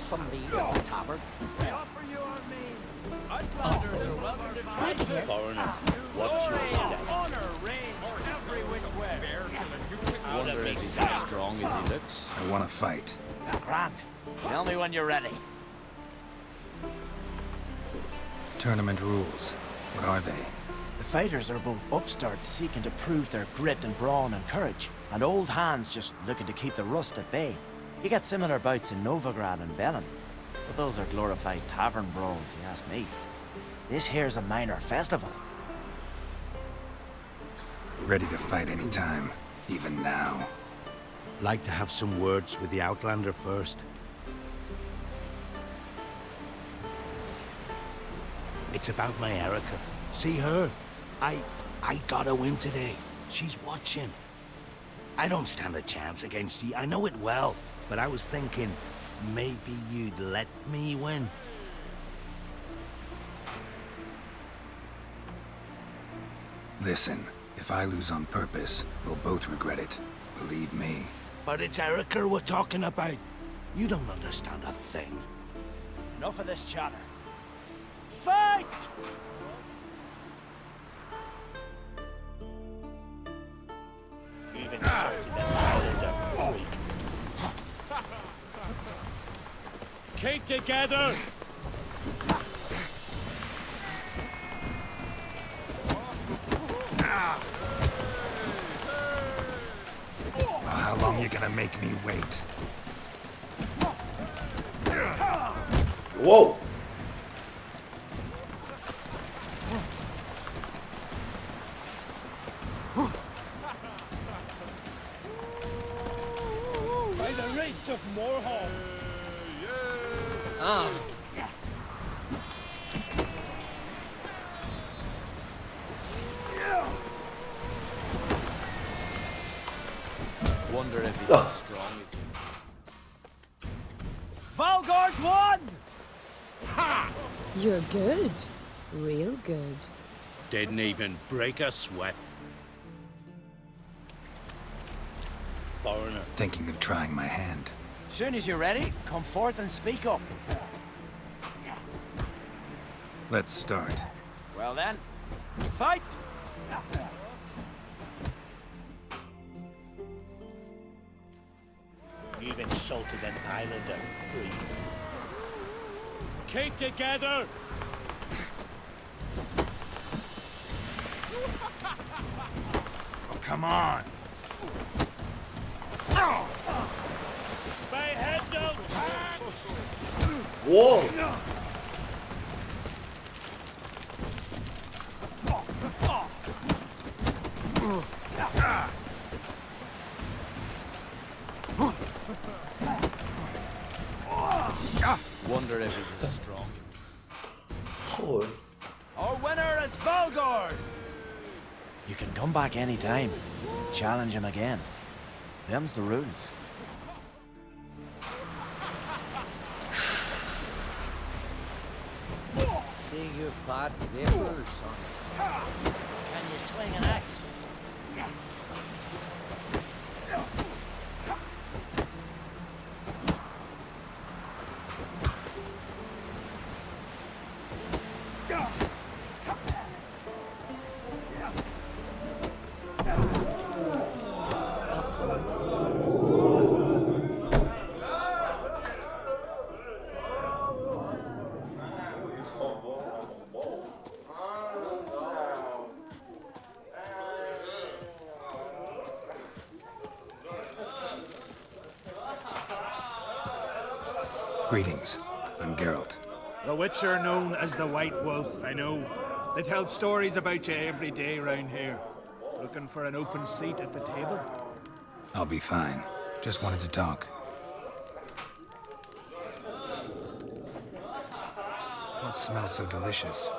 some lead in the tavern? We offer you our means. Outlanders are welcome to try to Foreigner, what's your step? honor reigns every which way. Wonder if he's as strong as he looks. I want to fight. Grant, tell me when you're ready. Tournament rules. What are they? The fighters are both upstarts seeking to prove their grit and brawn and courage, and old hands just looking to keep the rust at bay. You get similar bouts in Novigrad and Velen, but those are glorified tavern brawls, you ask me. This here's a minor festival. Ready to fight anytime, even now. Like to have some words with the Outlander first. It's about my Erica. See her? I got a win today. She's watching. I don't stand a chance against you. I know it well. But I was thinking, maybe you'd let me win. Listen, if I lose on purpose, we'll both regret it. Believe me. But it's Erica we're talking about. You don't understand a thing. Enough of this chatter. Fight! Even so to the Islander freak. Keep together! Well, how long you gonna make me wait? Whoa! By the rates of Moorhall! Ah, wonder if he's as strong as he. Valgard won! You're good. Real good. Didn't even break a sweat. Foreigner. Thinking of trying my hand. Soon as you're ready, come forth and speak up. Let's start. Well then, fight! You've insulted an Islander freak. Keep together! Oh, come on! Behead those hacks! Whoa! Wonder if he's as strong. Holy. Our winner is Valgard! You can come back anytime. Challenge him again. Them's the rules. See you bad vapors, son. Can you swing an axe? Greetings. I'm Geralt. The Witcher known as the White Wolf, I know. They tell stories about you every day round here. Looking for an open seat at the table? I'll be fine. Just wanted to talk. What smells so delicious?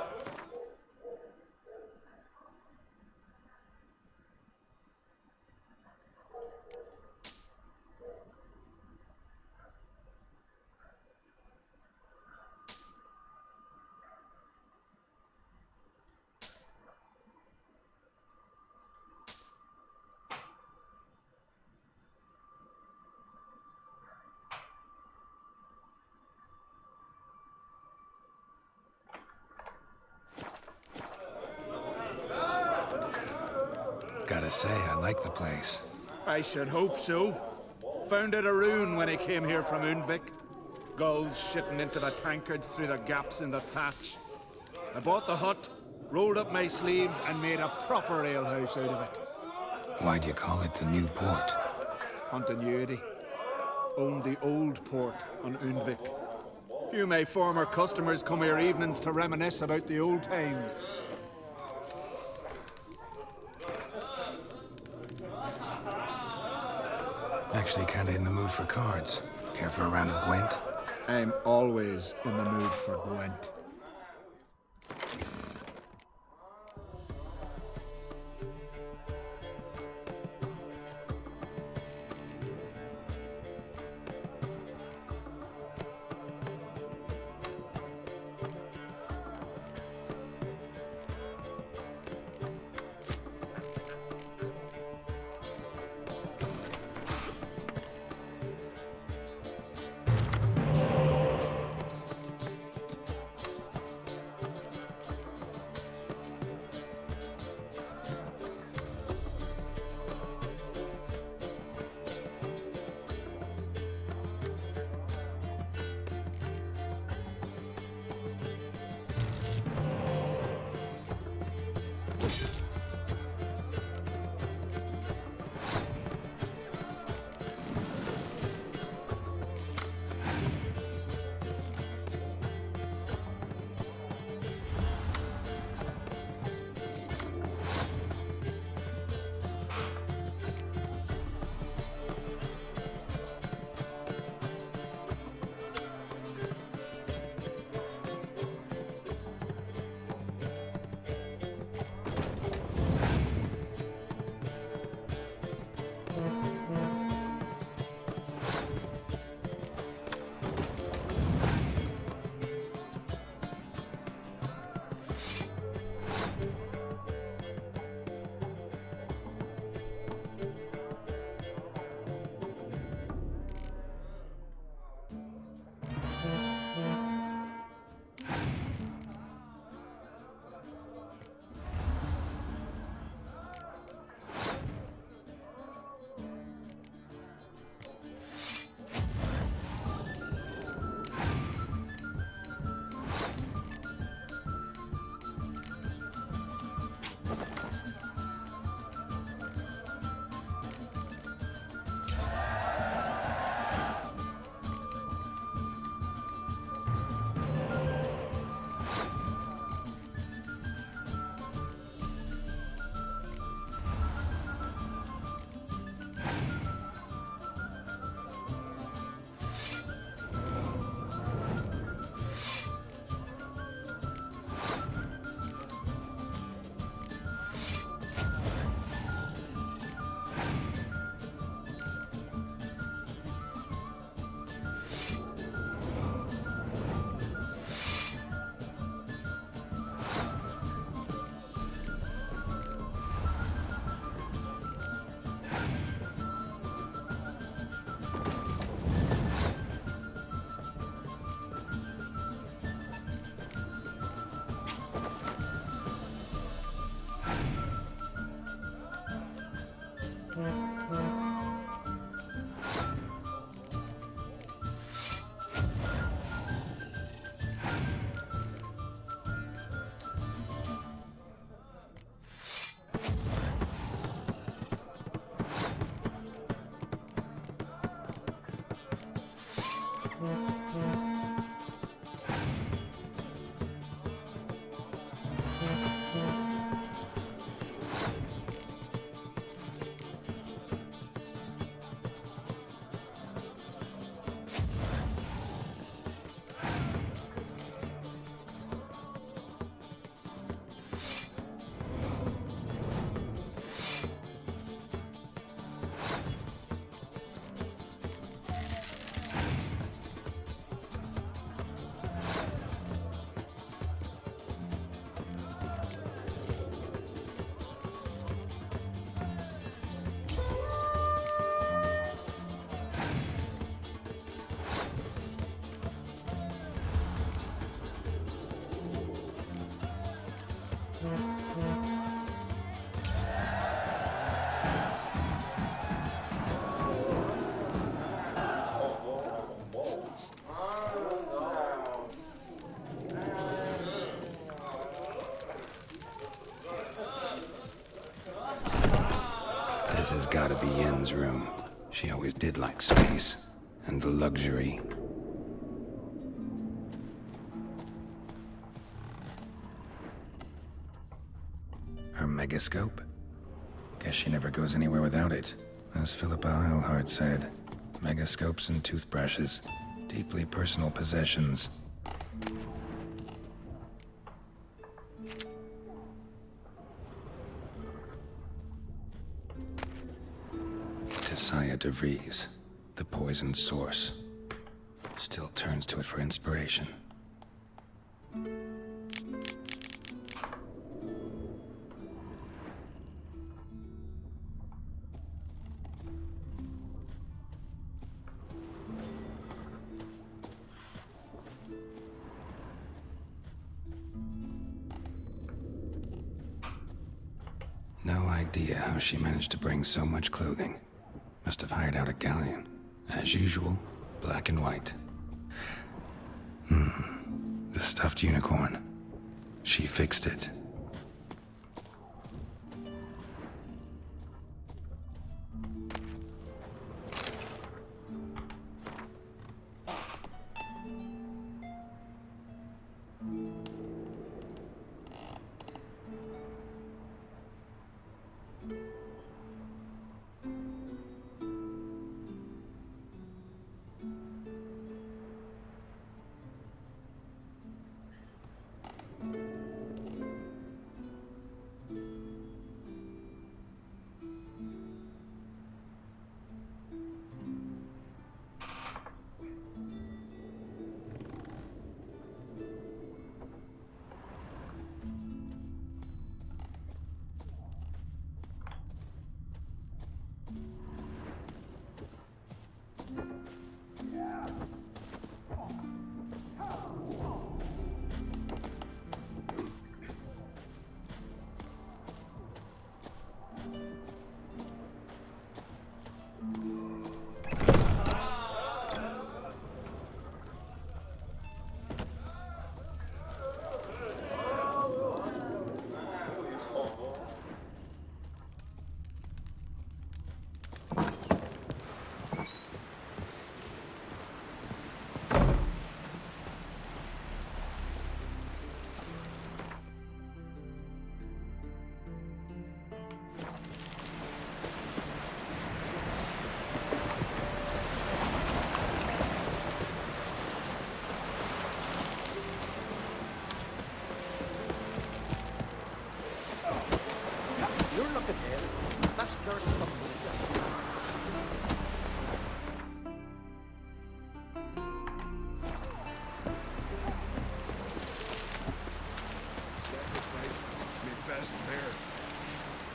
Gotta say, I like the place. I should hope so. Found it a ruin when I came here from Unvik. Gulls shitting into the tankards through the gaps in the thatch. I bought the hut, rolled up my sleeves, and made a proper alehouse out of it. Why'd you call it the New Port? Continuity. Owned the old port on Unvik. Few of my former customers come here evenings to reminisce about the old times. Actually kinda in the mood for cards. Care for a round of Gwent? I'm always in the mood for Gwent. gotta be Yen's room. She always did like space and luxury. Her megascope? Guess she never goes anywhere without it. As Philippa Eilhart said, megascopes and toothbrushes, deeply personal possessions. Tessia de Vries, the poisoned source, still turns to it for inspiration. No idea how she managed to bring so much clothing. Must have hired out a galleon. As usual, black and white. The stuffed unicorn. She fixed it.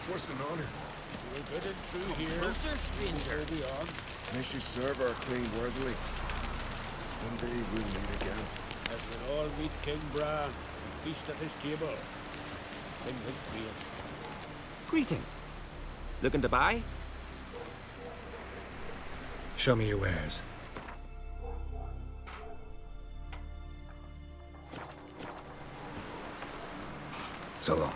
What's an honor? We're good and true here. Closer, stranger. May she serve our king worthily. One day we'll meet again. As we'll all meet King Bran, and feast at his table, and sing his praise. Greetings. Looking to buy? Show me your wares. So long.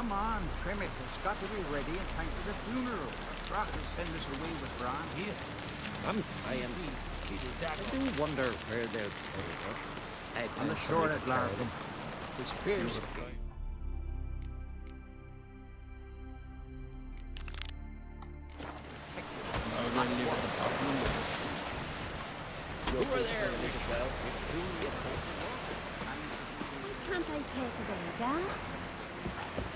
Come on, trim it. It's got to be ready in time for the funeral. Brock will send us away with Bran. Here. I'm trying. I do wonder where they're carried. On the shore at Larkin. It's fierce. Who are there? Why can't I pay today, Dad?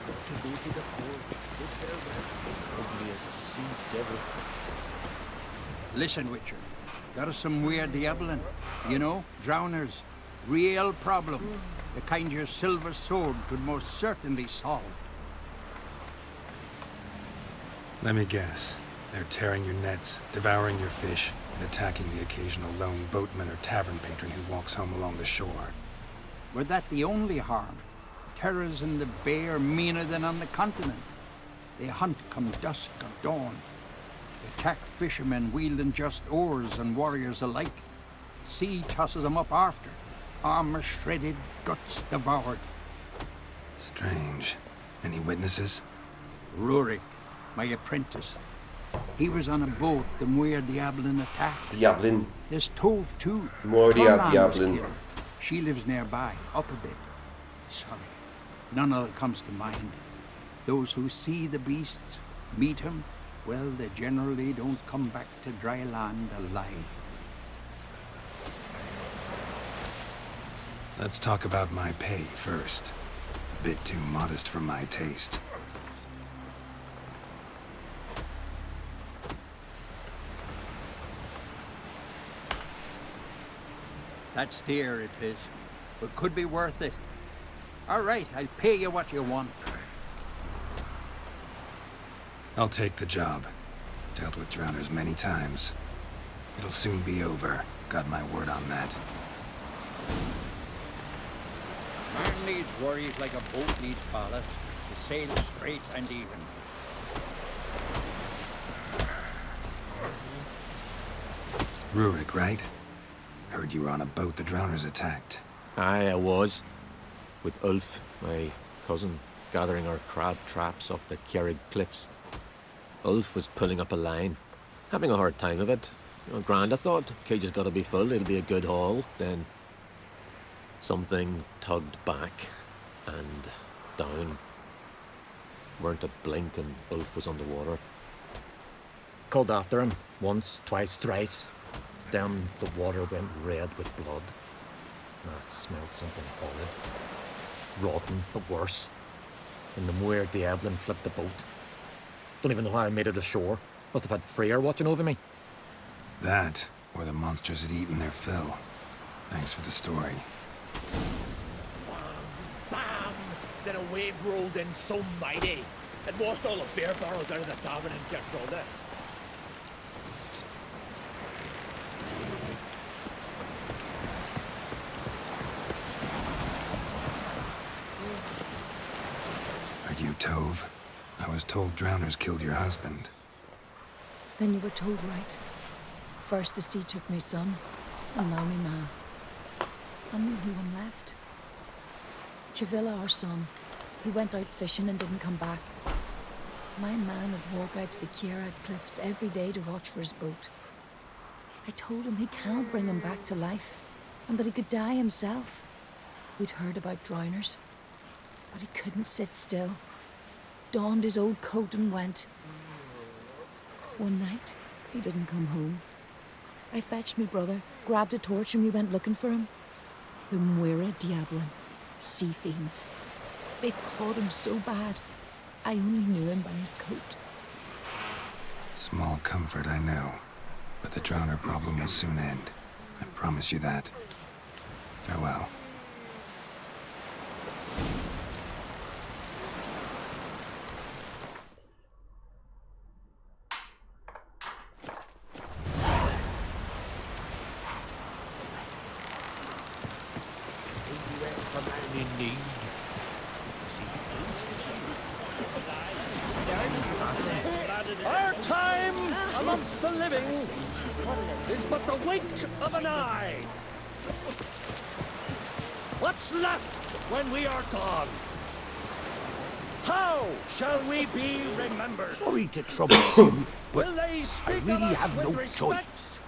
To go to the port. Good farewell. Ugly as a sea devil. Listen, Witcher. Got us some weird diabolin. You know, drowners. Real problem. The kind your silver sword could most certainly solve. Let me guess. They're tearing your nets, devouring your fish, and attacking the occasional lone boatman or tavern patron who walks home along the shore. Were that the only harm? Terrors in the bay are meaner than on the continent. They hunt come dusk or dawn. They attack fishermen wielding just oars and warriors alike. Sea tosses them up after. Armor shredded, guts devoured. Strange. Any witnesses? Rurik, my apprentice. He was on a boat the Muir Diablin attacked. Diablin. There's Tove too. Moria One man was Diablin. killed. She lives nearby, up a bit. Sorry, none of it comes to mind. Those who see the beasts, meet him, well, they generally don't come back to dry land alive. Let's talk about my pay first. A bit too modest for my taste. That's dear, it is, but could be worth it. All right, I'll pay you what you want. I'll take the job. Dealt with drowners many times. It'll soon be over. Got my word on that. Man needs worries like a boat needs ballast, to sail straight and even. Rurik, right? Heard you were on a boat the drowners attacked. Aye, I was. With Ulf, my cousin, gathering our crab traps off the Kerrig cliffs. Ulf was pulling up a line, having a hard time of it. Grand, I thought. Cage has got to be full, it'll be a good haul. Then something tugged back and down. Weren't a blink and Ulf was underwater. Called after him once, twice, thrice. Then the water went red with blood. I smelled something horrid. Rotten, but worse. And the Muir Diablin flipped the boat. Don't even know how I made it ashore. Must have had Freyr watching over me. That, or the monsters had eaten their fill. Thanks for the story. Bam! Then a wave rolled in so mighty. It washed all the beer barrels out of the tavern and kept all that. Are you Tove? I was told drowners killed your husband. Then you were told right. First the sea took my son, and now me man. I'm the only one left. Chavilla, our son, he went out fishing and didn't come back. My man would walk out to the Kierad cliffs every day to watch for his boat. I told him he cannot bring him back to life, and that he could die himself. We'd heard about drowners, but he couldn't sit still. Donned his old coat and went. One night, he didn't come home. I fetched me brother, grabbed a torch, and we went looking for him. The Muira Diablin, sea fiends. They clawed him so bad, I only knew him by his coat. Small comfort, I know. But the drowner problem will soon end. I promise you that. Farewell. Our time amongst the living is but the wink of an eye. What's left when we are gone? How shall we be remembered? Sorry to trouble you, but Will they I speak really of us have with no respect choice.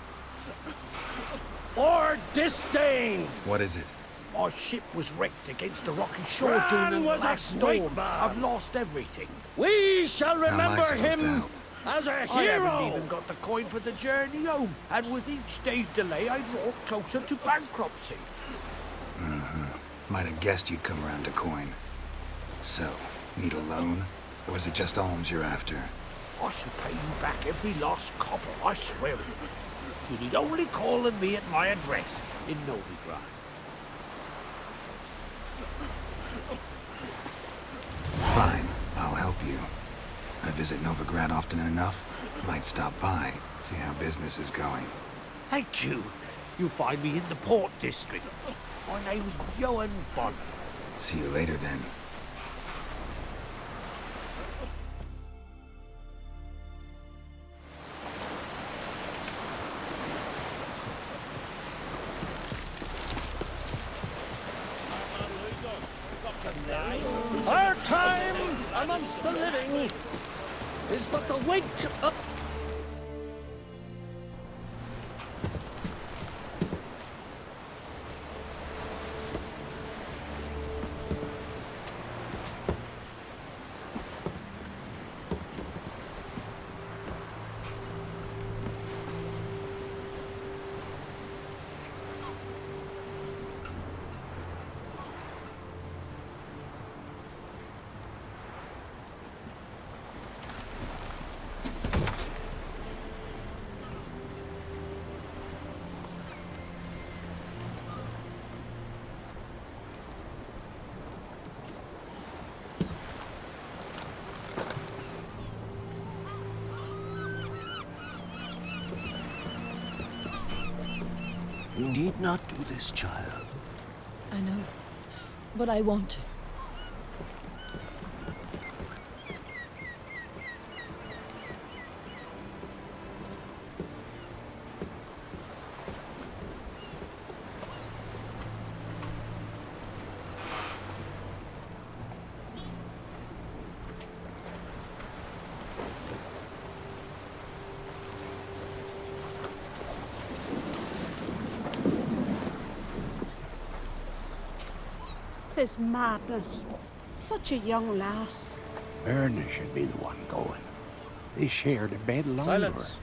or disdain? What is it? Our ship was wrecked against the rocky shore Bran during the was a last great storm. man. I've lost everything. We shall How am I remember supposed to him help? as a I hero. haven't even got the coin for the journey home, and with each day's delay, I draw closer to bankruptcy. Might have guessed you'd come around to coin. So, need a loan? Or is it just alms you're after? I shall pay you back every last copper, I swear it. You need only call on me at my address in Novigrad. Fine, I'll help you. I visit Novigrad often enough. Might stop by, see how business is going. Thank you. You'll find me in the Port District. My name's Johan Bonner. See you later then. Our time amongst the living is but the wake up. You need not do this, child. I know. But I want to. Tis madness. Such a young lass. Erna should be the one going. They shared a bed longer. Silence.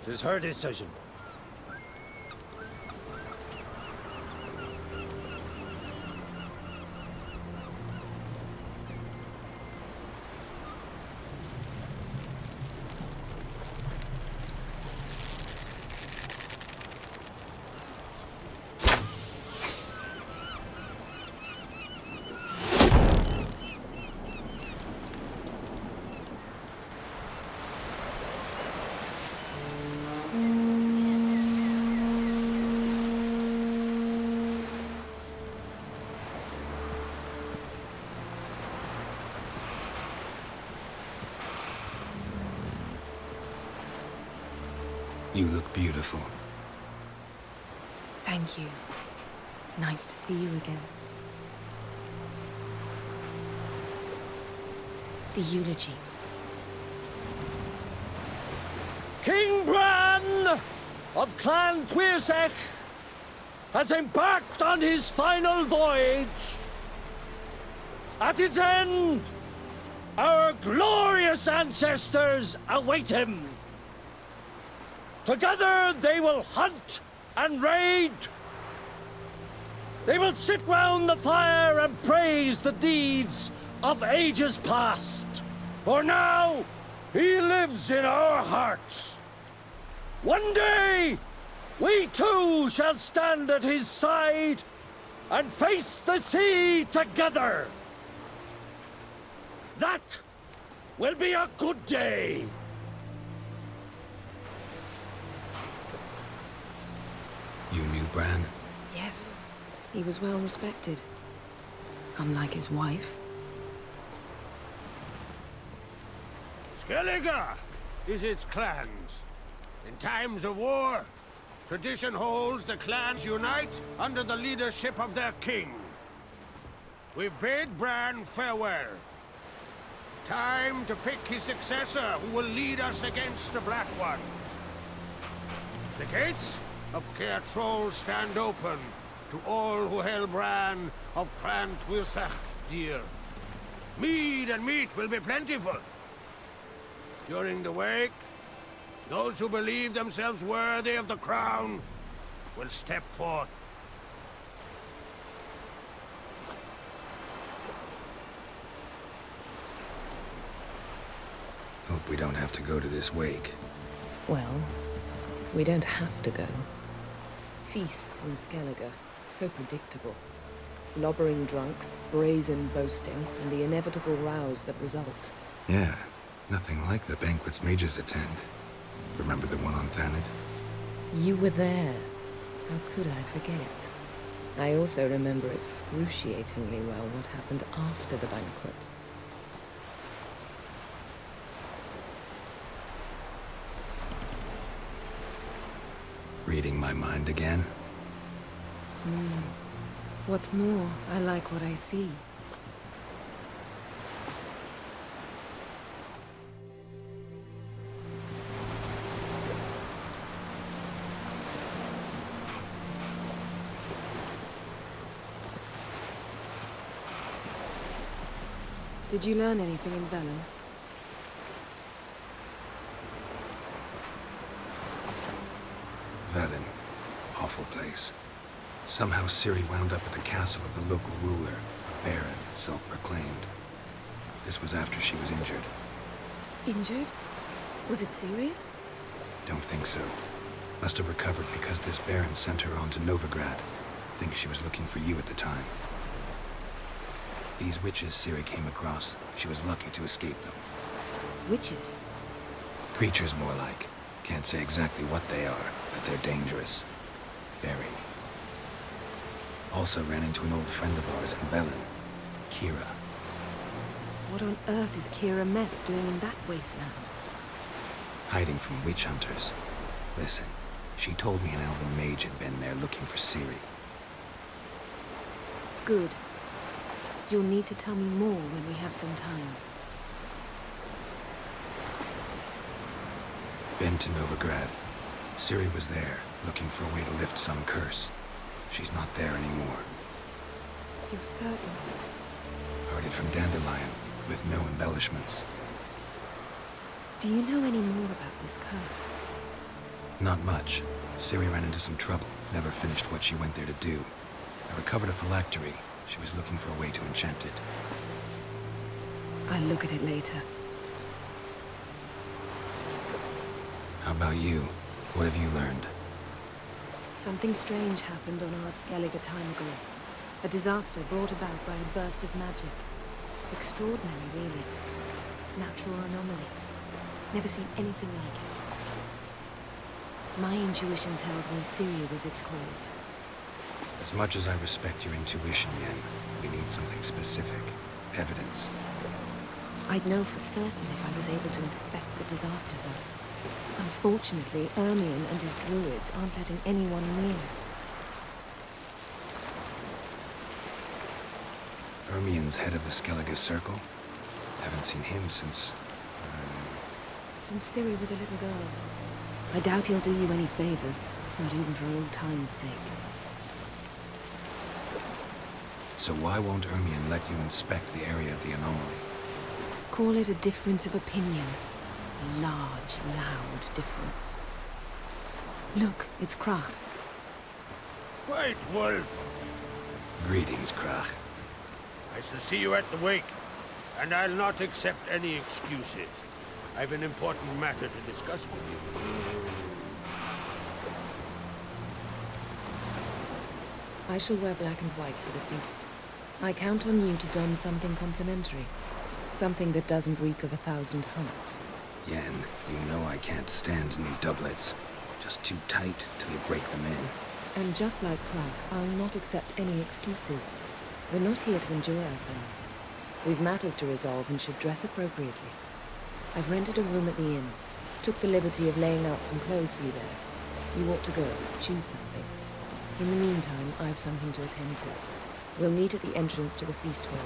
'Tis her decision. You look beautiful. Thank you. Nice to see you again. The eulogy. King Bran of Clan Tuirsech has embarked on his final voyage. At its end, our glorious ancestors await him. Together they will hunt and raid. They will sit round the fire and praise the deeds of ages past. For now, he lives in our hearts. One day, we too shall stand at his side and face the sea together. That will be a good day. You knew Bran? Yes, he was well respected. Unlike his wife. Skellige is its clans. In times of war, tradition holds the clans unite under the leadership of their king. We've bid Bran farewell. Time to pick his successor who will lead us against the Black Ones. The gates of Caer Troll stand open to all who hail Bran of Clan Twisach dear. Mead and meat will be plentiful. During the wake, those who believe themselves worthy of the crown will step forth. Hope we don't have to go to this wake. Well, we don't have to go. Feasts in Skellige, so predictable. Slobbering drunks, brazen boasting, and the inevitable rows that result. Yeah, nothing like the banquets mages attend. Remember the one on Thanedd? You were there. How could I forget? I also remember excruciatingly well what happened after the banquet. Reading my mind again? What's more, I like what I see. Did you learn anything in Velen? Velen. Awful place. Somehow Ciri wound up at the castle of the local ruler, a baron, self-proclaimed. This was after she was injured. Injured? Was it serious? Don't think so. Must have recovered because this baron sent her on to Novigrad. Think she was looking for you at the time. These witches Ciri came across, she was lucky to escape them. Witches? Creatures more like. Can't say exactly what they are, but they're dangerous. Very. Also ran into an old friend of ours in Velen, Kira. What on earth is Kira Metz doing in that wasteland? Hiding from witch hunters. Listen, she told me an elven mage had been there looking for Ciri. Good. You'll need to tell me more when we have some time. Been to Novigrad. Ciri was there, looking for a way to lift some curse. She's not there anymore. You're certain? Heard it from Dandelion, with no embellishments. Do you know any more about this curse? Not much. Ciri ran into some trouble, never finished what she went there to do. I recovered a phylactery. She was looking for a way to enchant it. I'll look at it later. How about you? What have you learned? Something strange happened on Ard Skellige a time ago. A disaster brought about by a burst of magic. Extraordinary, really. Natural anomaly. Never seen anything like it. My intuition tells me Ciri was its cause. As much as I respect your intuition, Yen, we need something specific. Evidence. I'd know for certain if I was able to inspect the disaster zone. Unfortunately, Ermion and his druids aren't letting anyone near. Ermion's head of the Skellige Circle? Haven't seen him since... Since Ciri was a little girl. I doubt he'll do you any favors, not even for old time's sake. So why won't Ermion let you inspect the area of the anomaly? Call it a difference of opinion. A large, loud difference. Look, it's Krach. White Wolf! Greetings, Krach. I shall see you at the wake, and I'll not accept any excuses. I've an important matter to discuss with you. I shall wear black and white for the feast. I count on you to don something complimentary. Something that doesn't reek of 1,000 hunts. Yen, you know I can't stand new doublets. Just too tight till you break them in. And just like Krach, I'll not accept any excuses. We're not here to enjoy ourselves. We've matters to resolve and should dress appropriately. I've rented a room at the inn. Took the liberty of laying out some clothes for you there. You ought to go, choose something. In the meantime, I have something to attend to. We'll meet at the entrance to the feast hall.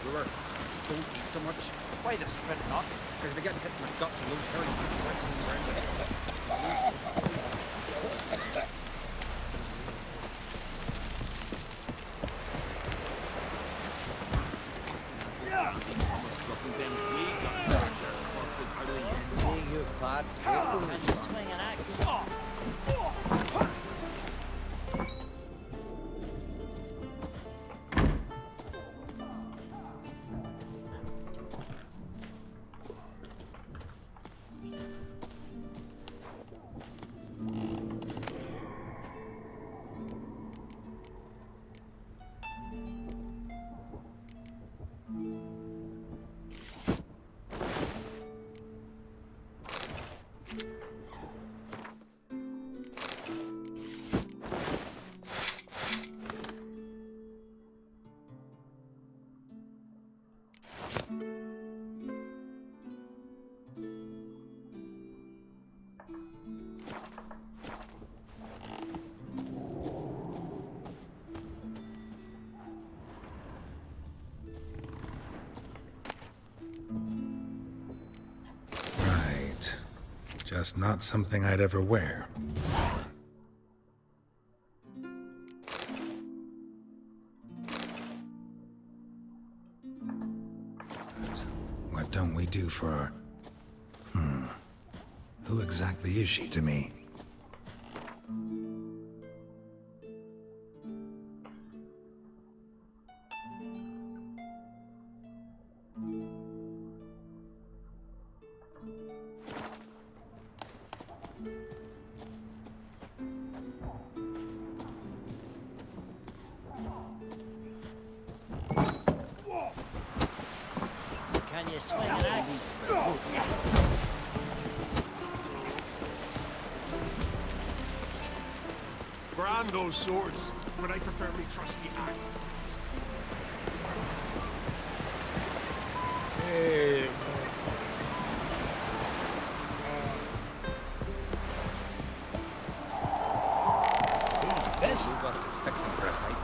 Brewer, don't eat so much. Why the spit not? Because we get hit in the gut and lose hairy. See you, Pat. And you swing an axe. Right. Just not something I'd ever wear. What don't we do for our... Who exactly is she to me? Can you swing an axe? Brand those swords, but I preferably trust the axe. Hey, Who's this? Lucas is fixing for a fight.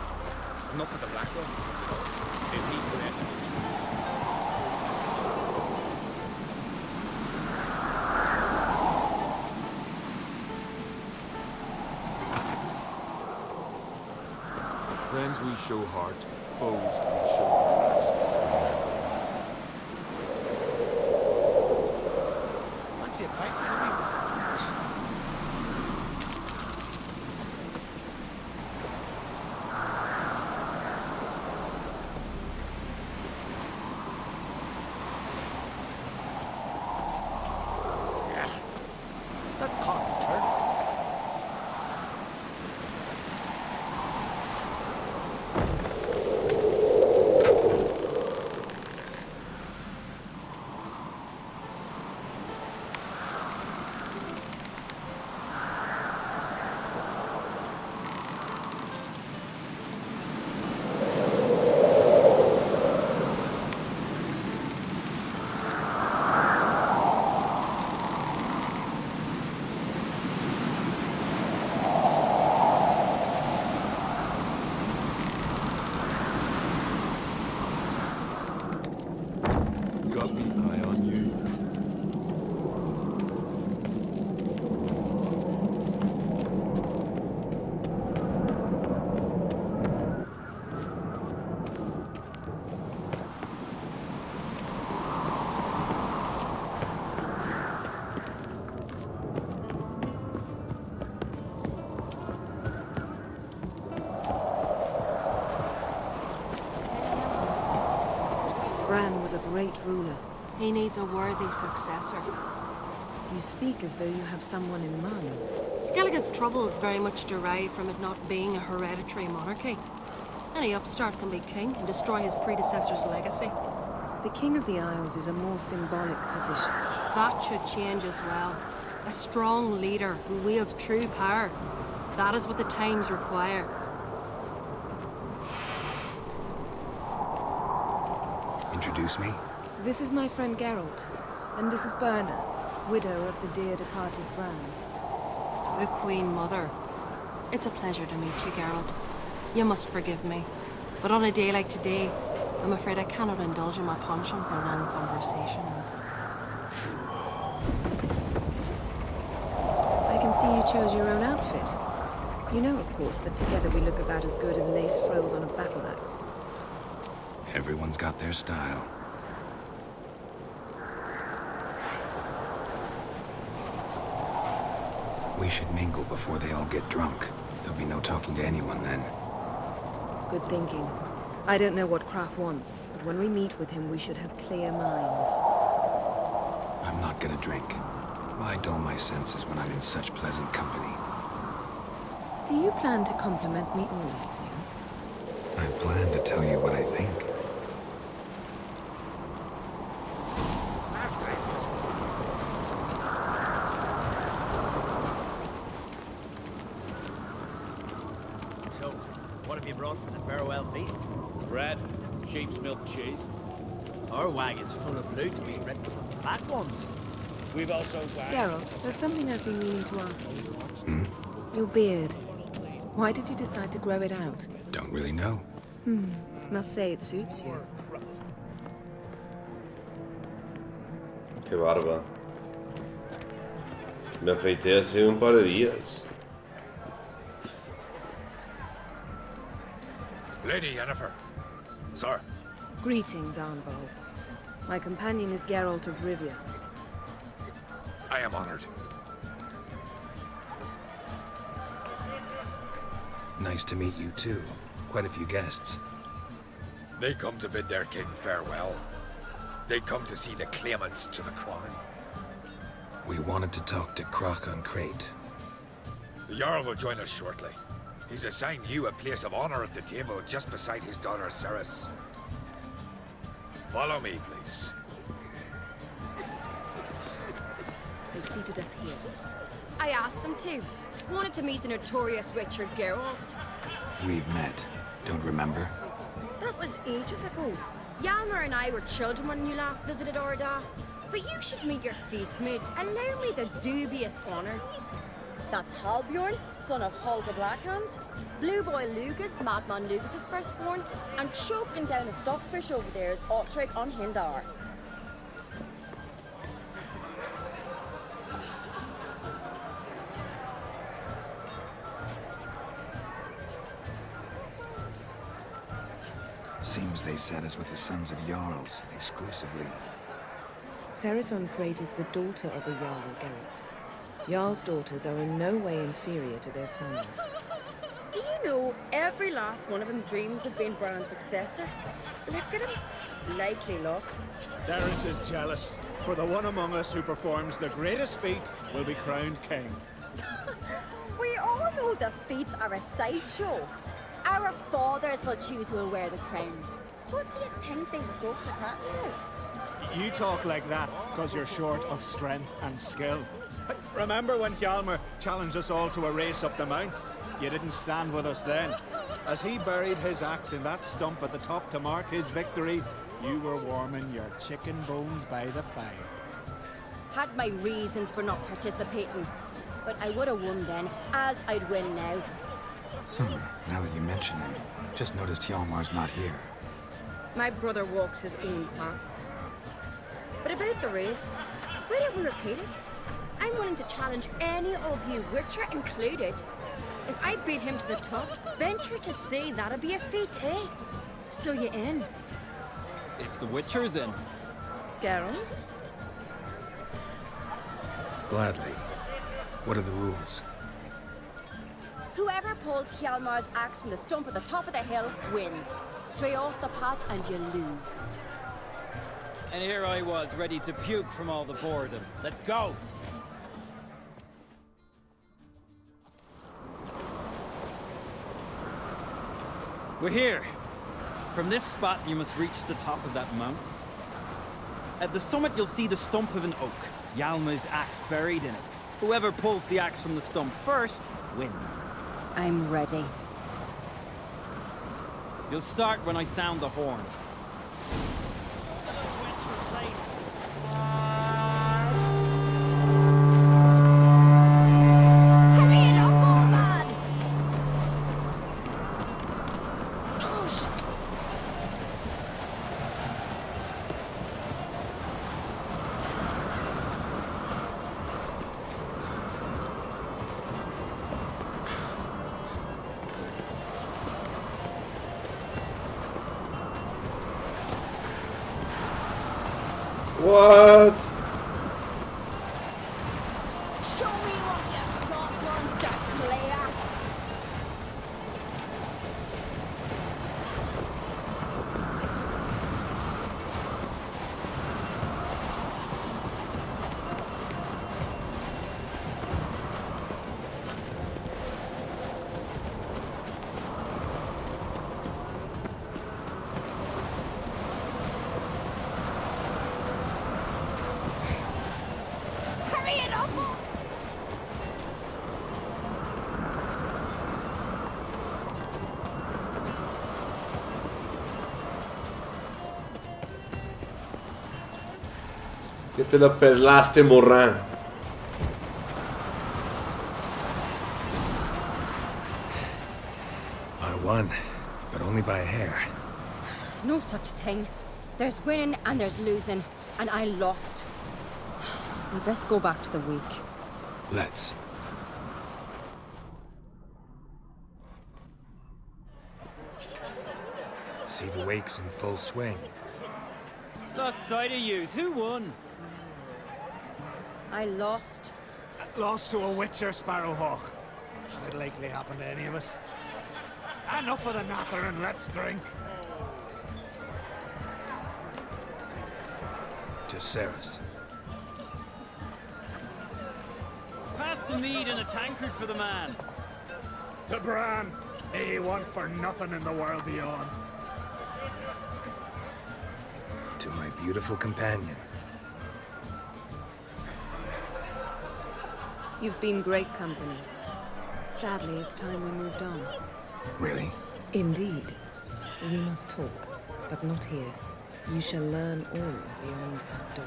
Not with the black ones, but with us. If he could actually Friends we show heart, foes we show axe. What's your pipe for me? That can't turn. Got me eye on you. Bran was a great ruler. He needs a worthy successor. You speak as though you have someone in mind. Skellige's troubles very much derive from it not being a hereditary monarchy. Any upstart can be king and destroy his predecessor's legacy. The King of the Isles is a more symbolic position. That should change as well. A strong leader who wields true power. That is what the times require. Introduce me? This is my friend Geralt, and this is Berna, widow of the dear departed Bran. The Queen Mother. It's a pleasure to meet you, Geralt. You must forgive me. But on a day like today, I'm afraid I cannot indulge in my penchant for long conversations. I can see you chose your own outfit. You know, of course, that together we look about as good as lace frills on a battle axe. Everyone's got their style. We should mingle before they all get drunk. There'll be no talking to anyone then. Good thinking. I don't know what Krach wants, but when we meet with him, we should have clear minds. I'm not gonna drink. Why dull my senses when I'm in such pleasant company? Do you plan to compliment me all evening? I plan to tell you what I think. So, what have you brought for the farewell feast? Bread, sheep's milk cheese. Our wagon's full of loot being written from the black ones. We've also got... Geralt, there's something I've been meaning to ask you. Your beard. Why did you decide to grow it out? Don't really know. Must say it suits you. Qué barba. Me afeité hace un par de días. Lady Yennefer. Sir. Greetings, Arnvald. My companion is Geralt of Rivia. I am honored. Nice to meet you too. Quite a few guests. They come to bid their king farewell. They come to see the claimants to the crown. We wanted to talk to Krach on Crate. The Jarl will join us shortly. He's assigned you a place of honor at the table just beside his daughter Ceres. Follow me, please. They've seated us here. I asked them to. Wanted to meet the notorious witcher Geralt. We've met. Don't remember? That was ages ago. Hjalmar and I were children when you last visited Orda. But you should meet your feast mates. Allow me the dubious honor. That's Halbjorn, son of Holger Blackhand. Blue Boy Lugas, Madman Lugas' firstborn. And choking down a stockfish over there is Otrek on Hindar. Seems they set us with the sons of Jarls, exclusively. Ceres on Crate is the daughter of a Jarl, Geralt. Jarl's daughters are in no way inferior to their sons. Do you know every last one of them dreams of being Bran's successor? Look at him. Likely lot. Ceres is jealous, for the one among us who performs the greatest feat will be crowned king. We all know the feats are a sideshow. Our fathers will choose who will wear the crown. What do you think they spoke to Krach about? You talk like that because you're short of strength and skill. Remember when Hjalmar challenged us all to a race up the mount? You didn't stand with us then. As he buried his axe in that stump at the top to mark his victory, you were warming your chicken bones by the fire. Had my reasons for not participating. But I would have won then, as I'd win now. Now that you mention him, just noticed Hjalmar's not here. My brother walks his own paths. But about the race, why don't we repeat it? I'm willing to challenge any of you, Witcher included. If I beat him to the top, venture to say that'd be a feat, eh? So you in? If the Witcher's in. Geralt? Gladly. What are the rules? Whoever pulls Hjalmar's axe from the stump at the top of the hill wins. Stray off the path and you lose. And here I was, ready to puke from all the boredom. Let's go! We're here. From this spot, you must reach the top of that mountain. At the summit, you'll see the stump of an oak. Yalma's axe buried in it. Whoever pulls the axe from the stump first wins. I'm ready. You'll start when I sound the horn. Hurry it up, old man! What? Show me what you've got, monster slayer! Hurry it up! Che te la perlaste, Morran. I won, but only by a hair. No such thing. There's winning and there's losing, and I lost. We best go back to the week. Let's. See the wakes in full swing. Lost sight of yous. Who won? I lost. Lost to a witcher, Sparrowhawk. It'll likely happen to any of us. Enough of the nattering, let's drink. To Ceres. Pass the mead in a tankard for the man. To Bran, may he want for nothing in the world beyond. To my beautiful companion. You've been great company. Sadly, it's time we moved on. Really? Indeed. We must talk, but not here. You shall learn all beyond that door.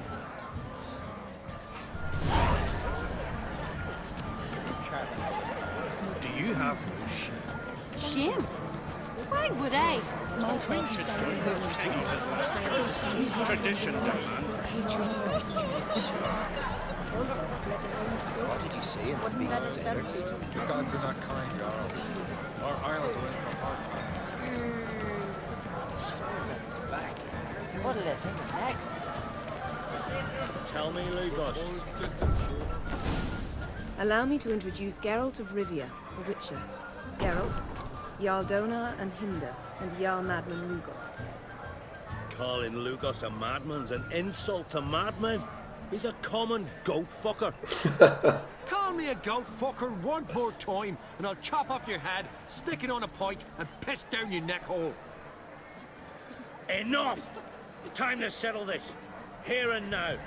Do you have no shame? Shame? Why would I? The Queen should join the king. Tradition, What did you say in the beast's ears? The gods are not kind, Jarl. Our isles are in for hard times. Swords on his back. What'll they think of next? Tell me, Lugos. Allow me to introduce Geralt of Rivia, a witcher. Geralt, Jarl Donar and Hinder, and Jarl Madman Lugos. Calling Lugos a madman's an insult to madmen. He's a common goat fucker. Call me a goat fucker one more time, and I'll chop off your head, stick it on a pike, and piss down your neck hole. Enough! Time to settle this. Here and now.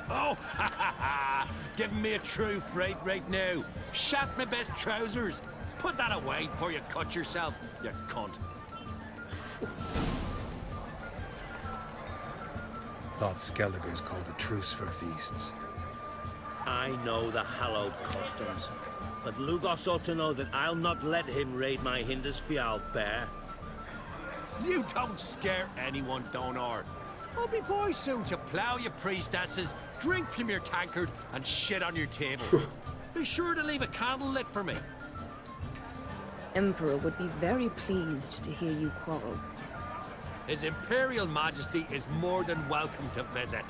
Oh, ha ha ha! Giving me a true fright right now. Shat my best trousers. Put that away before you cut yourself, you cunt. Thought Skelliger's called a truce for feasts. I know the hallowed customs, but Lugos ought to know that I'll not let him raid my Hindisfial bear. You don't scare anyone, Donar. I'll be boy soon to plough your priestesses, drink from your tankard, and shit on your table. Be sure to leave a candle lit for me. Emperor would be very pleased to hear you quarrel. His Imperial Majesty is more than welcome to visit.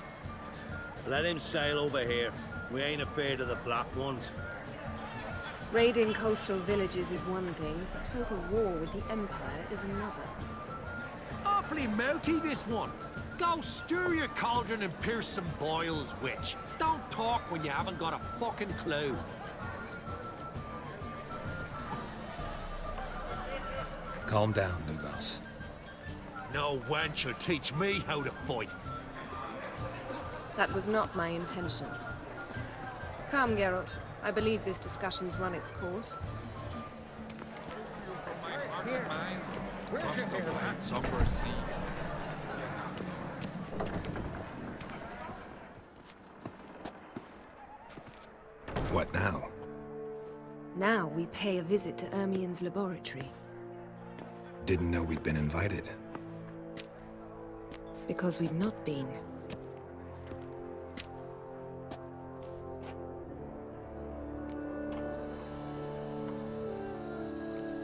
Let him sail over here. We ain't afraid of the Black Ones. Raiding coastal villages is one thing, total war with the Empire is another. Awfully mouthy, this one. Go stir your cauldron and pierce some boils, witch. Don't talk when you haven't got a fucking clue. Calm down, Lugos. No wench will teach me how to fight. That was not my intention. Come, Geralt. I believe this discussion's run its course. Where's your hair, lad? Somewhere sea. What now? Now we pay a visit to Ermien's laboratory. Didn't know we'd been invited. Because we've not been.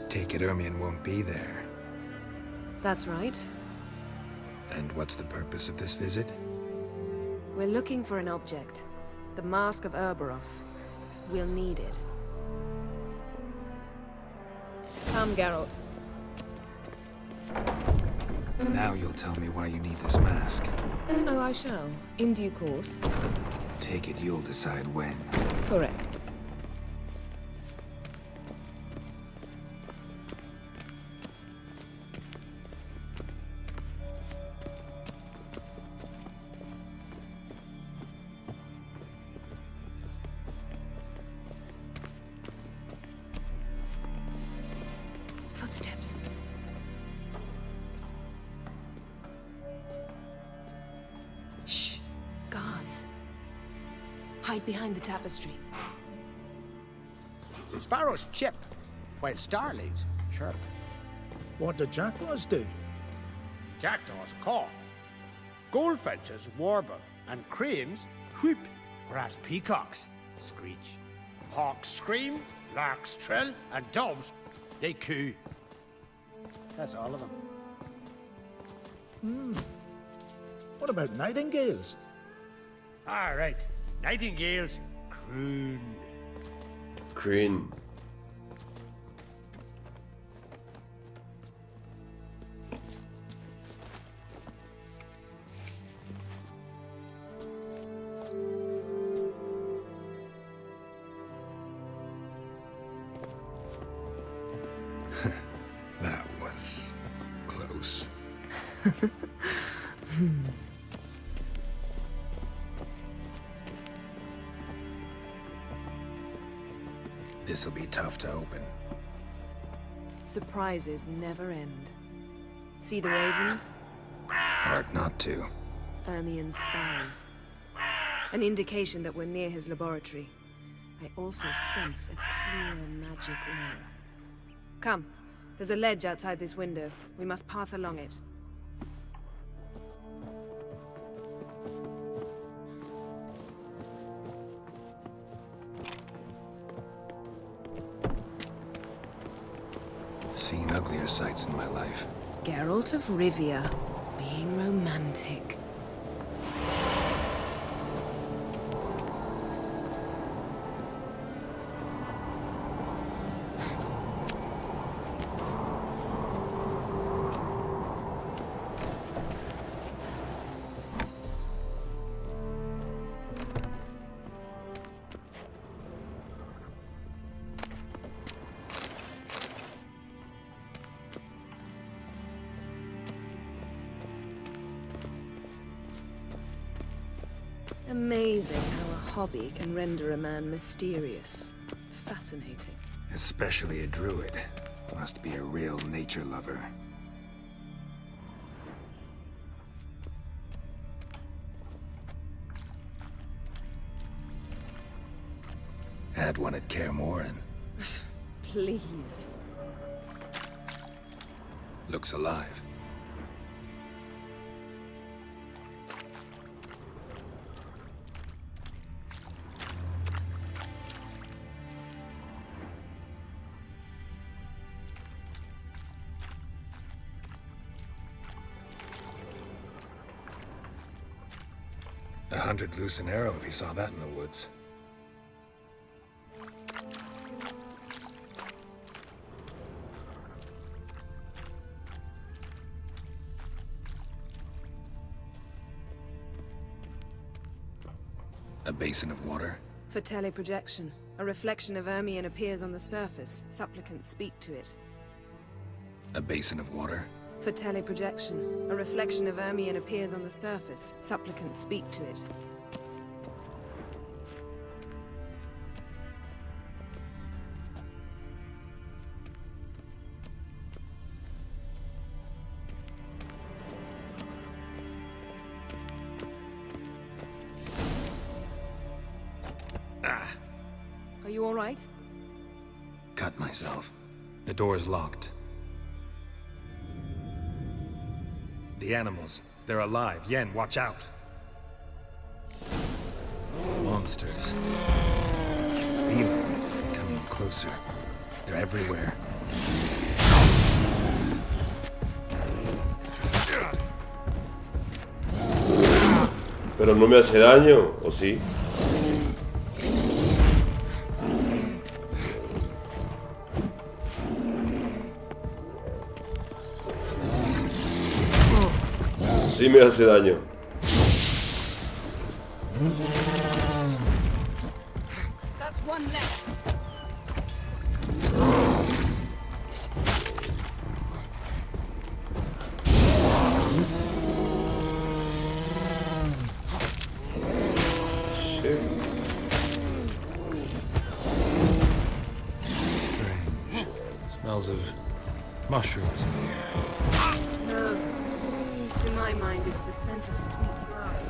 Take it Ermien won't be there. That's right. And what's the purpose of this visit? We're looking for an object. The Mask of Cerberus. We'll need it. Come, Geralt. Now you'll tell me why you need this mask. Oh, I shall. In due course. Take it you'll decide when. Correct. Footsteps. Shh. Guards. Hide behind the tapestry. Sparrows chip, while starlings chirp. What did jackdaws do? Jackdaws caw. Goldfinches warble, and cranes whoop, whereas peacocks screech. Hawks scream, larks trill, and doves, they coo. That's all of them. What about nightingales? All right, nightingales croon. Crane. That was close. This'll be tough to open. Surprises never end. See the ravens? Hard not to. Ermien's spies. An indication that we're near his laboratory. I also sense a clear magic aura. Come. There's a ledge outside this window. We must pass along it. Seen uglier sights in my life. Geralt of Rivia, being romantic. Amazing how a hobby can render a man mysterious. Fascinating. Especially a druid. Must be a real nature lover. Had one at Kaer Morhen. Please. Looks alive. $100 loose an arrow if you saw that in the woods. A basin of water? For teleprojection. A reflection of Ermien appears on the surface. Supplicants speak to it. A basin of water? For teleprojection. A reflection of Ermien appears on the surface. Supplicants speak to it. you all right? Cut myself. The door's locked. The animals. They're alive. Yen, watch out. Monsters. I can feel them coming closer. They're everywhere. Pero no me hace daño, ¿o sí? Sí me hace daño. That's one less. Shit. Strange. Smells of mushrooms in the air. No. To my mind, it's the scent of sweet grass.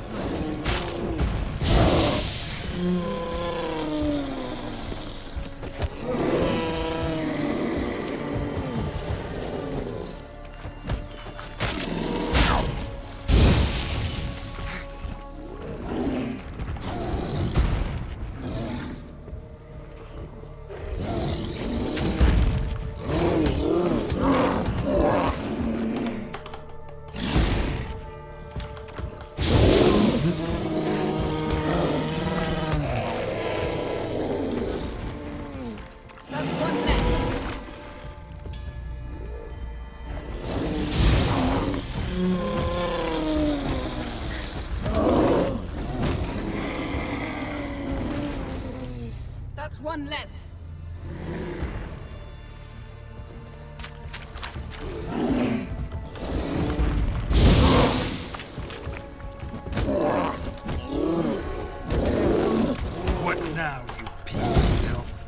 That's one less. What now, you piece of filth?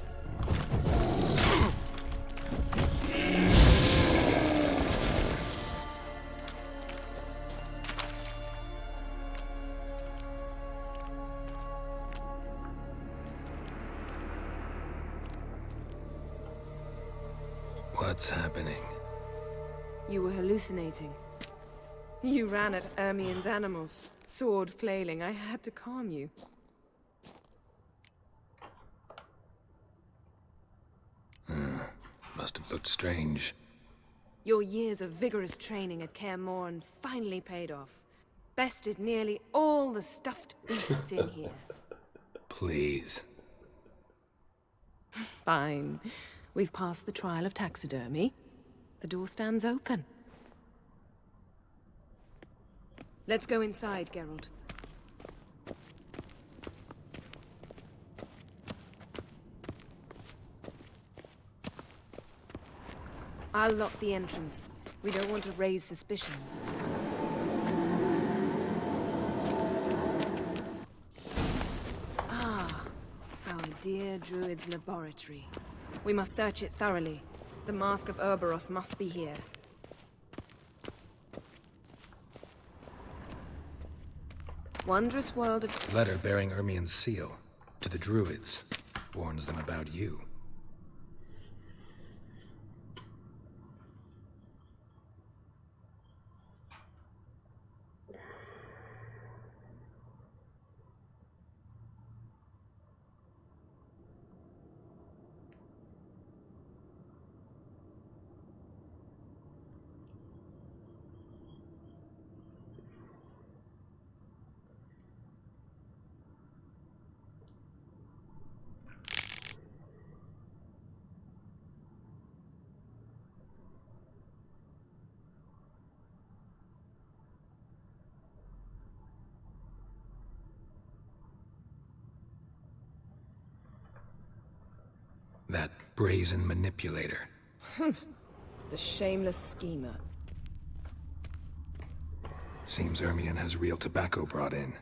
What's happening? You were hallucinating. You ran at Ermien's animals, sword flailing. I had to calm you. Must have looked strange. Your years of vigorous training at Kaer Morhen finally paid off. Bested nearly all the stuffed beasts in here. Please. Fine. We've passed the trial of taxidermy. The door stands open. Let's go inside, Geralt. I'll lock the entrance. We don't want to raise suspicions. Ah, our dear druid's laboratory. We must search it thoroughly. The Mask of Ouroboros must be here. Wondrous world of... Letter bearing Ermien's seal. To the druids. Warns them about you. That brazen manipulator. The shameless schemer. Seems Ermien has real tobacco brought in.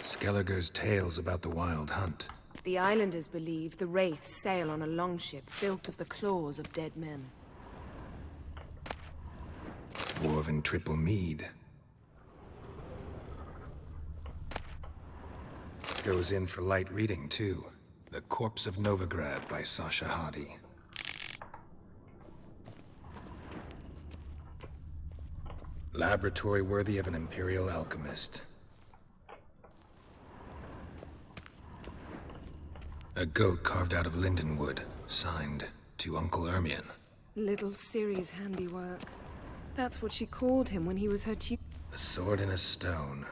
Skelliger's tales about the Wild Hunt. The islanders believe the wraiths sail on a longship built of the claws of dead men. Dwarven triple mead. goes in for light reading, too. The Corpse of Novigrad by Sasha Hadi. Laboratory worthy of an imperial alchemist. A goat carved out of lindenwood, signed to Uncle Ermion. Little Ciri's handiwork. That's what she called him when he was her A sword in a stone.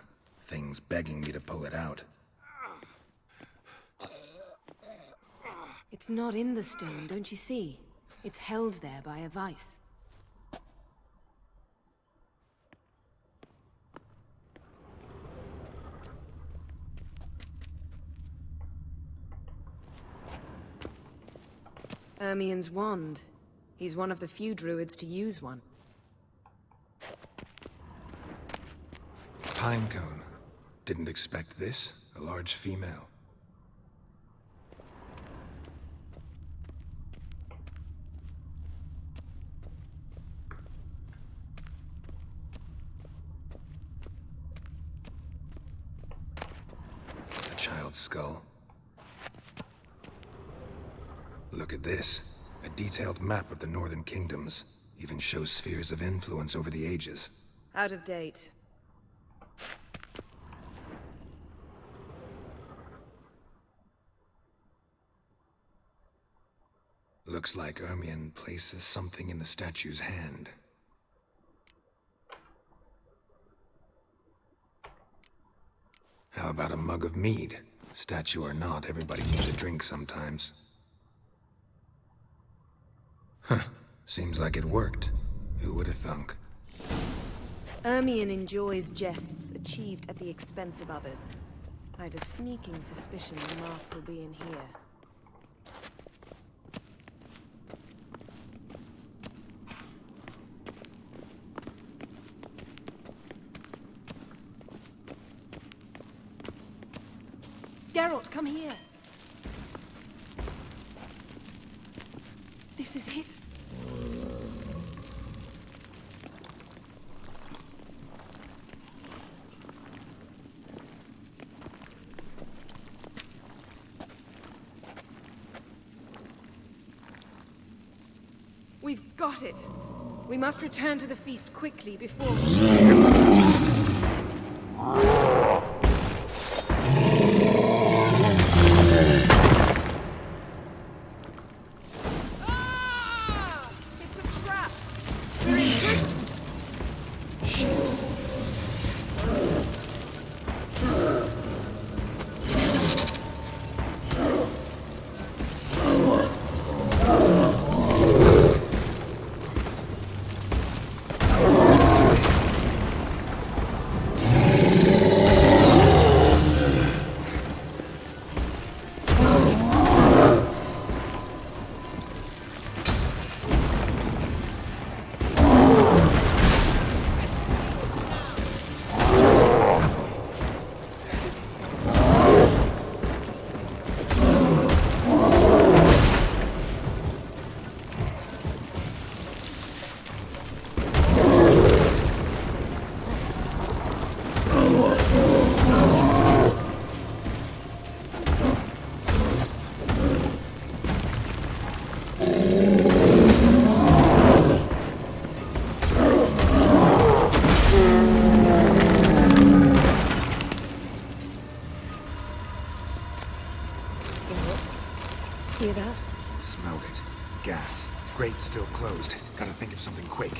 Things begging me to pull it out. It's not in the stone, don't you see? It's held there by a vice. Ermion's wand. He's one of the few druids to use one. Pinecone. Didn't expect this. A large female. A child's skull. Look at this. A detailed map of the Northern Kingdoms. Even shows spheres of influence over the ages. Out of date. Looks like Ermion places something in the statue's hand. How about a mug of mead? Statue or not, everybody needs a drink sometimes. Huh. Seems like it worked. Who would have thunk? Ermion enjoys jests achieved at the expense of others. I have a sneaking suspicion the mask will be in here. Geralt, come here! This is it. We've got it. We must return to the feast quickly before... It's a trap! We're imprisoned! Shit. Hear that? Smelled it. Gas. Grate's still closed. Gotta think of something quick.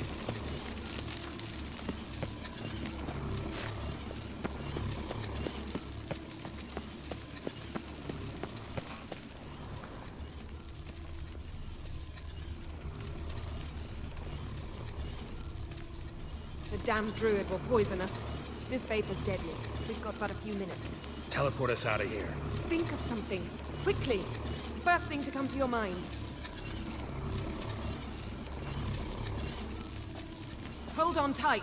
The damned druid will poison us. This vapor's deadly. We've got but a few minutes. Teleport us out of here. Think of something. Quickly. First thing to come to your mind. Hold on tight.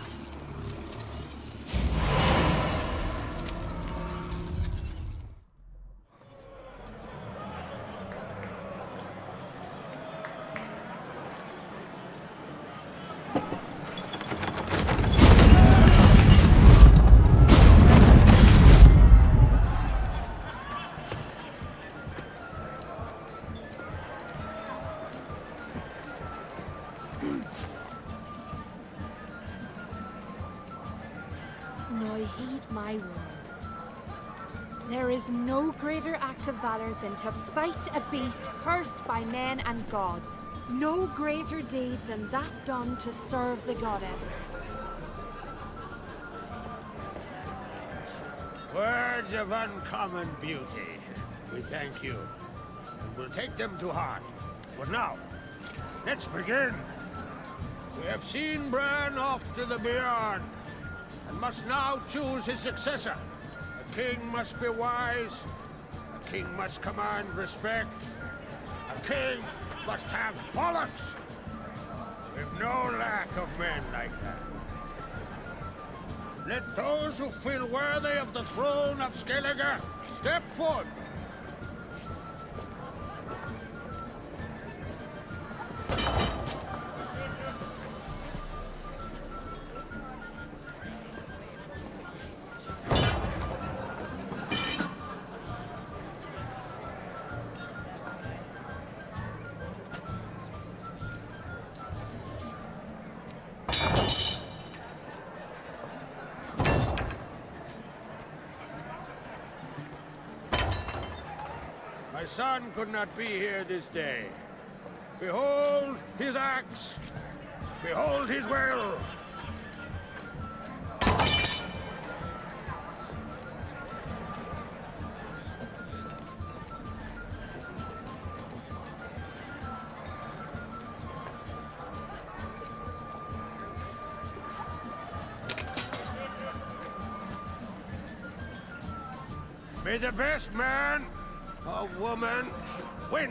boy, heed my words. There is no greater act of valor than to fight a beast cursed by men and gods. No greater deed than that done to serve the goddess. Words of uncommon beauty. We thank you. And we'll take them to heart. But now, let's begin. We have seen Bran off to the beyond, and must now choose his successor. A king must be wise. A king must command respect. A king must have bollocks. We've no lack of men like that. Let those who feel worthy of the throne of Skellige step forward. My son could not be here this day. Behold his axe! Behold his will! May the best man or woman win!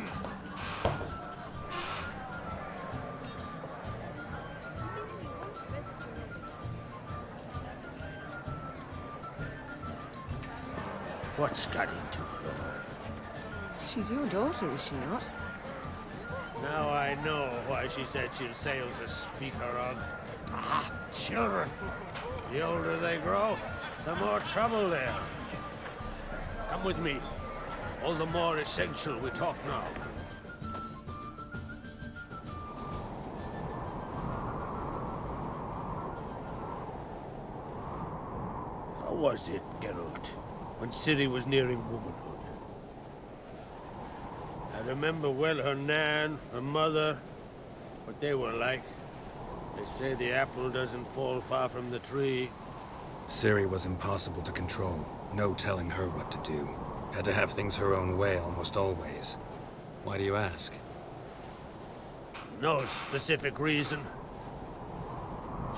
What's got into her? She's your daughter, is she not? Now I know why she said she'll sail to speak her of. Ah, children! The older they grow, the more trouble they are. Come with me. All the more essential we talk now. How was it, Geralt, when Ciri was nearing womanhood? I remember well her nan, her mother, what they were like. They say the apple doesn't fall far from the tree. Ciri was impossible to control. No telling her what to do. Had to have things her own way almost always. Why do you ask? No specific reason.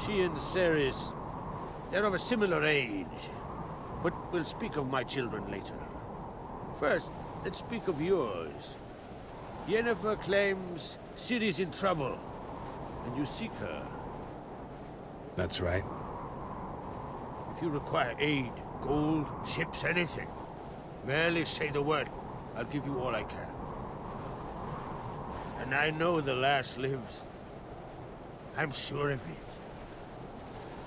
She and Ceres, they're of a similar age. But we'll speak of my children later. First, let's speak of yours. Yennefer claims Ciri's in trouble, and you seek her. That's right. If you require aid, gold, ships, anything, merely say the word. I'll give you all I can. And I know the lass lives. I'm sure of it.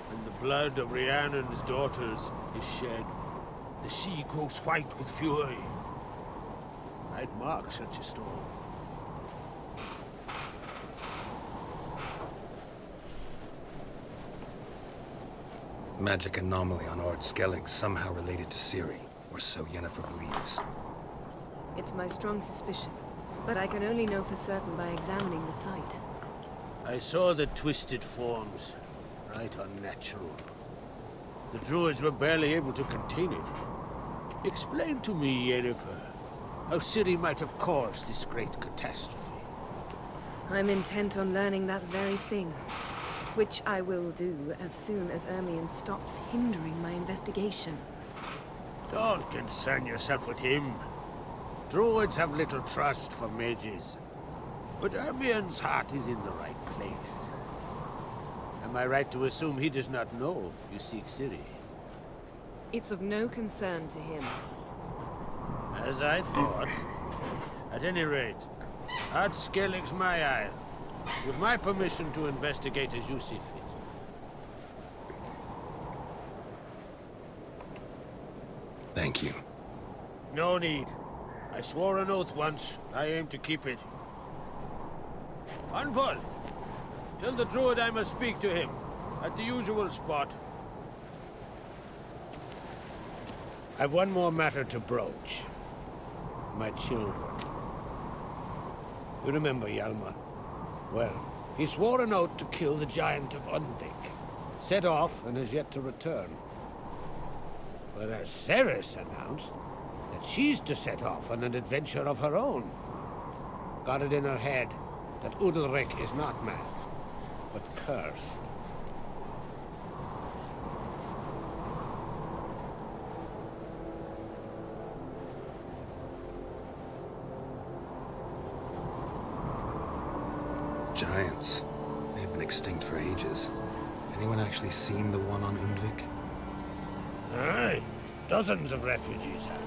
When the blood of Rhiannon's daughters is shed, the sea grows white with fury. I'd mark such a storm. Magic anomaly on Ord Skellig somehow related to Ciri, or so Yennefer believes. It's my strong suspicion, but I can only know for certain by examining the site. I saw the twisted forms. Right unnatural. The druids were barely able to contain it. Explain to me, Yennefer, how Ciri might have caused this great catastrophe. I'm intent on learning that very thing, which I will do as soon as Ermion stops hindering my investigation. Don't concern yourself with him. Druids have little trust for mages. But Ermion's heart is in the right place. Am I right to assume he does not know you seek Ciri? It's of no concern to him. As I thought. At any rate, Ard Skellig's my isle. With my permission to investigate as you see fit. Thank you. No need. I swore an oath once. I aim to keep it. Anvol! Tell the druid I must speak to him. At the usual spot. I've one more matter to broach. My children. You remember Hjalmar? Well, he swore an oath to kill the giant of Undvik. Set off and has yet to return. But as Ceres announced that she's to set off on an adventure of her own. Got it in her head that Udalric is not mad, but cursed. Giants. They've been extinct for ages. Anyone actually seen the one on Undvik? Aye, dozens of refugees have.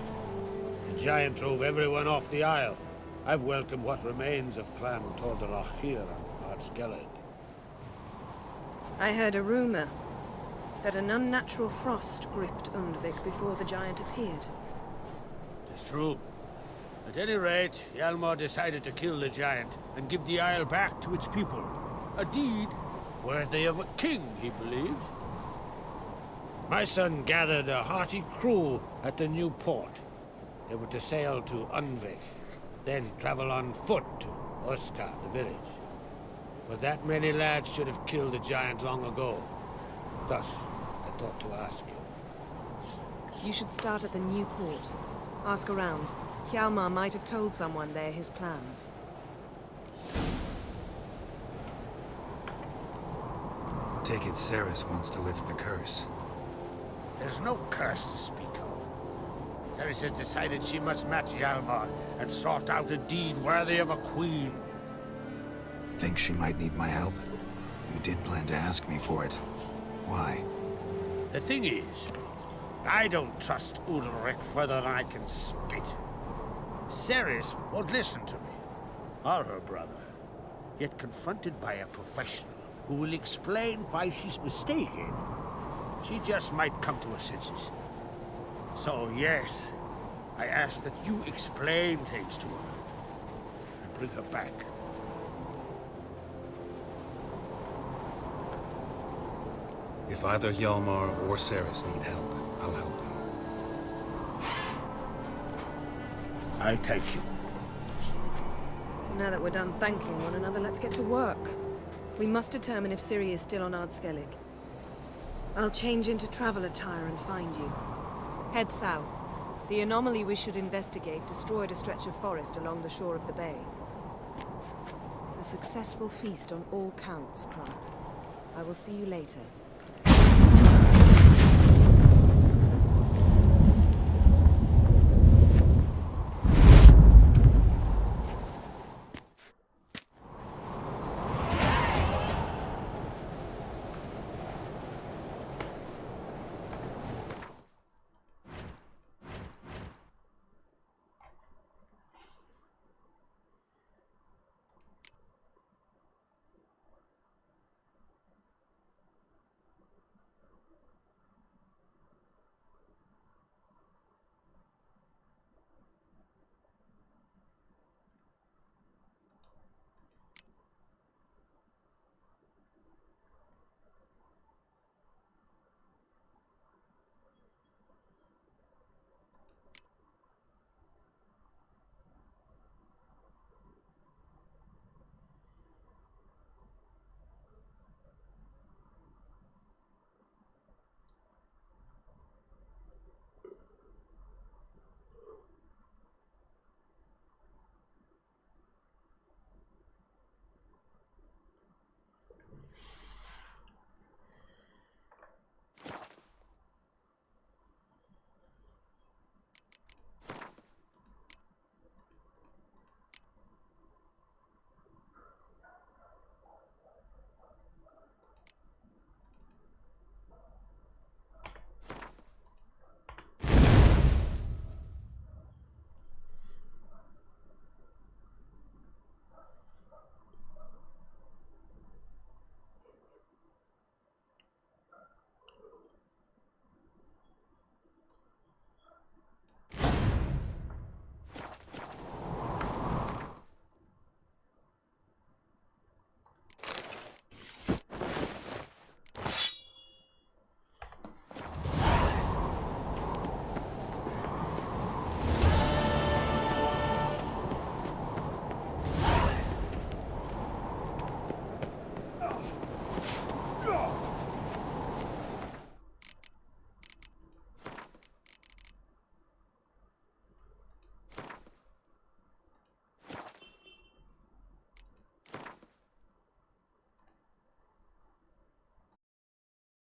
The giant drove everyone off the isle. I've welcomed what remains of Clan Tordarach here on Ardskellig. I heard a rumor that an unnatural frost gripped Undvik before the giant appeared. It's true. At any rate, Hjalmar decided to kill the giant and give the isle back to its people. A deed worthy of a king, he believes. My son gathered a hearty crew at the new port. They were to sail to Undvik, then travel on foot to Oskar, the village. But that many lads should have killed the giant long ago. Thus, I thought to ask you. You should start at the new port. Ask around. Hjalmar might have told someone there his plans. Take it Ceres wants to lift the curse. There's no curse to speak of. Ceres has decided she must match Hjalmar and sort out a deed worthy of a queen. Think she might need my help? You did plan to ask me for it. Why? The thing is, I don't trust Udalric further than I can spit. Ceres won't listen to me, or her brother. Yet confronted by a professional who will explain why she's mistaken, she just might come to her senses. So yes, I ask that you explain things to her and bring her back. If either Hjalmar or Ceres need help, I'll help them. I thank you. Now that we're done thanking one another, let's get to work. We must determine if Ciri is still on Ardskellig. I'll change into travel attire and find you. Head south. The anomaly we should investigate destroyed a stretch of forest along the shore of the bay. A successful feast on all counts, Krag. I will see you later.